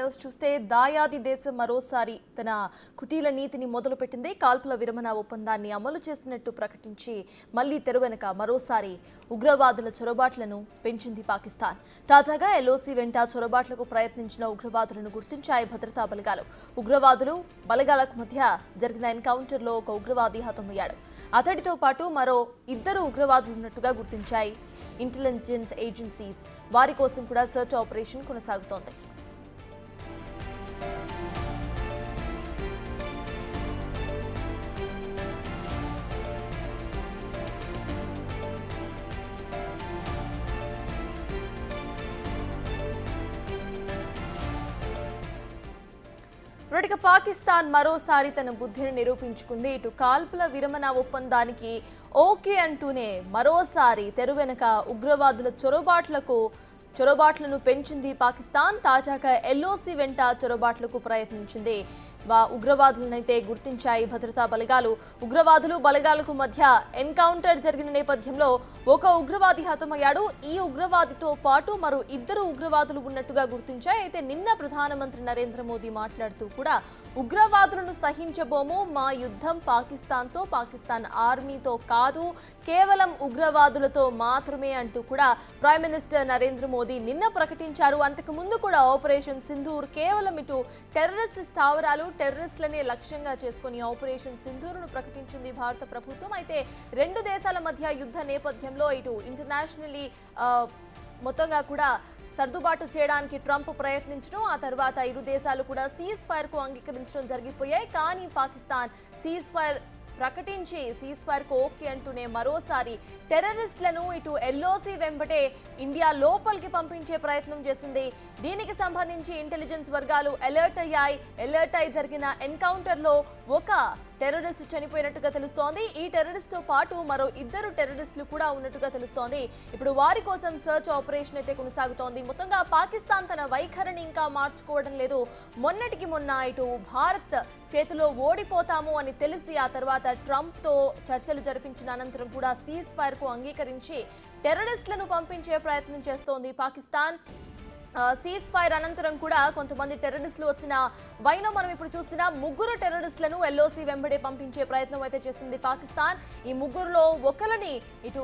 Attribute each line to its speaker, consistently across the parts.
Speaker 1: Details చూస్తే దాయాది దేశం మరోసారి తన కుటీల నీతిని మొదలుపెట్టింది. కాల్పుల విరమణ ఒప్పందాన్ని అమలు చేస్తున్నట్టు ప్రకటించి మళ్లీ తెరువెనక మరోసారి ఉగ్రవాదుల చొరబాట్లను పెంచింది పాకిస్తాన్. తాజాగా ఎల్ఓసి వెంట చొరబాట్లకు ప్రయత్నించిన ఉగ్రవాదులను గుర్తించాయి భద్రతా బలగాలు. ఉగ్రవాదులు బలగాలకు మధ్య జరిగిన ఎన్కౌంటర్లో ఒక ఉగ్రవాది హతమయ్యాడు. అతడితో పాటు మరో 2 ఉగ్రవాదులు ఉన్నట్టుగా గుర్తించాయి ఇంటెలిజెన్స్ ఏజెన్సీస్. వారి కోసం కూడా సర్చ్ ఆపరేషన్ కొనసాగుతోంది. పాకిస్తాన్ మరోసారి తన బుద్ధిని నిరూపించుకుంది. ఇటు కాల్పుల విరమణ ఒప్పందానికి ఓకే అంటూనే మరోసారి తెరువెనక ఉగ్రవాదుల చొరబాట్లను పెంచింది పాకిస్తాన్. తాజాగా ఎల్ఓసి వెంట చొరబాట్లకు ప్రయత్నించింది. ఉగ్రవాదులనైతే గుర్తించాయి భద్రతా బలగాలు. ఉగ్రవాదులు బలగాలకు మధ్య ఎన్కౌంటర్ జరిగిన నేపథ్యంలో ఒక ఉగ్రవాది హతమయ్యాడు. ఈ ఉగ్రవాదితో పాటు మరో 2 ఉగ్రవాదులు ఉన్నట్టుగా గుర్తించాయి. అయితే నిన్న ప్రధానమంత్రి నరేంద్ర మోదీ మాట్లాడుతూ కూడా ఉగ్రవాదులను సహించబోము, మా యుద్ధం పాకిస్తాన్తో, పాకిస్తాన్ ఆర్మీతో కాదు, కేవలం ఉగ్రవాదులతో మాత్రమే అంటూ కూడా ప్రైమ్ మినిస్టర్ నరేంద్ర మోదీ నిన్న ప్రకటించారు. అంతకు ముందు కూడా ఆపరేషన్ సింధూర్ కేవలం ఇటు టెర్రరిస్ట్ స్థావరాలు, టెర్రరిస్టులనే లక్ష్యంగా చేసుకుని ఆపరేషన్ సింధూర్ను ప్రకటించింది భారత ప్రభుత్వం. అయితే 2 దేశాల మధ్య యుద్ధ నేపథ్యంలో ఇటు ఇంటర్నేషనల్లీ మొత్తంగా కూడా సర్దుబాటు చేయడానికి ట్రంప్ ప్రయత్నించడం, ఆ తర్వాత ఇరు దేశాలు కూడా సీజ్ ఫైర్ కు అంగీకరించడం జరిగిపోయాయి. కానీ పాకిస్తాన్ సీజ్ ఫైర్ ప్రకటించి సీజ్ ఫైర్ కు ఓకే అంటూనే మరోసారి టెర్రరిస్టులను ఇటు ఎల్ఓసి వెంబటే ఇండియా లోపలికి పంపించే ప్రయత్నం చేసింది. దీనికి సంబంధించి ఇంటెలిజెన్స్ వర్గాలు అలర్ట్ అయి జరిగిన ఎన్కౌంటర్లో ఒక టెర్రరిస్ట్ చనిపోయినట్టుగా తెలుస్తోంది. ఈ టెర్రరిస్ట్ తో పాటు మరో 2 టెర్రరిస్టులు కూడా ఉన్నట్టుగా తెలుస్తోంది. ఇప్పుడు వారి కోసం సర్చ్ ఆపరేషన్ అయితే కొనసాగుతోంది. మొత్తంగా పాకిస్తాన్ తన వైఖరిని ఇంకా మార్చుకోవడం లేదు. మొన్నటికి మొన్న ఇటు భారత్ చేతిలో ఓడిపోతాము అని తెలిసి ఆ తర్వాత ట్రంప్ తో చర్చలు జరిపించిన అనంతరం కూడా సీజ్ ఫైర్ కు అంగీకరించి టెర్రరిస్టులను పంపించే ప్రయత్నం చేస్తోంది పాకిస్తాన్. సీజ్ ఫైర్ అనంతరం కూడా కొంతమంది టెర్రరిస్టులు వచ్చిన వైనం మనం ఇప్పుడు చూస్తున్న 3 టెర్రరిస్టులను ఎల్ఓసి వెంబడే పంపించే ప్రయత్నం అయితే చేసింది పాకిస్తాన్. ఈ 3లో ఒకరిని ఇటు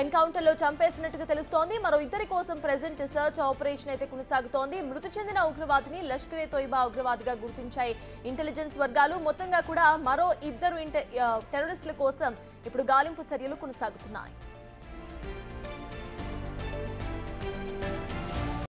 Speaker 1: ఎన్కౌంటర్లో చంపేసినట్టుగా తెలుస్తోంది. మరో 2 కోసం ప్రెజెంట్ సర్చ్ ఆపరేషన్ అయితే కొనసాగుతోంది. మృతి చెందిన ఉగ్రవాదిని లష్కరే తోయిబా ఉగ్రవాదిగా గుర్తించాయి ఇంటెలిజెన్స్ వర్గాలు. మొత్తంగా కూడా మరో 2 టెర్రరిస్టుల కోసం ఇప్పుడు గాలింపు చర్యలు కొనసాగుతున్నాయి.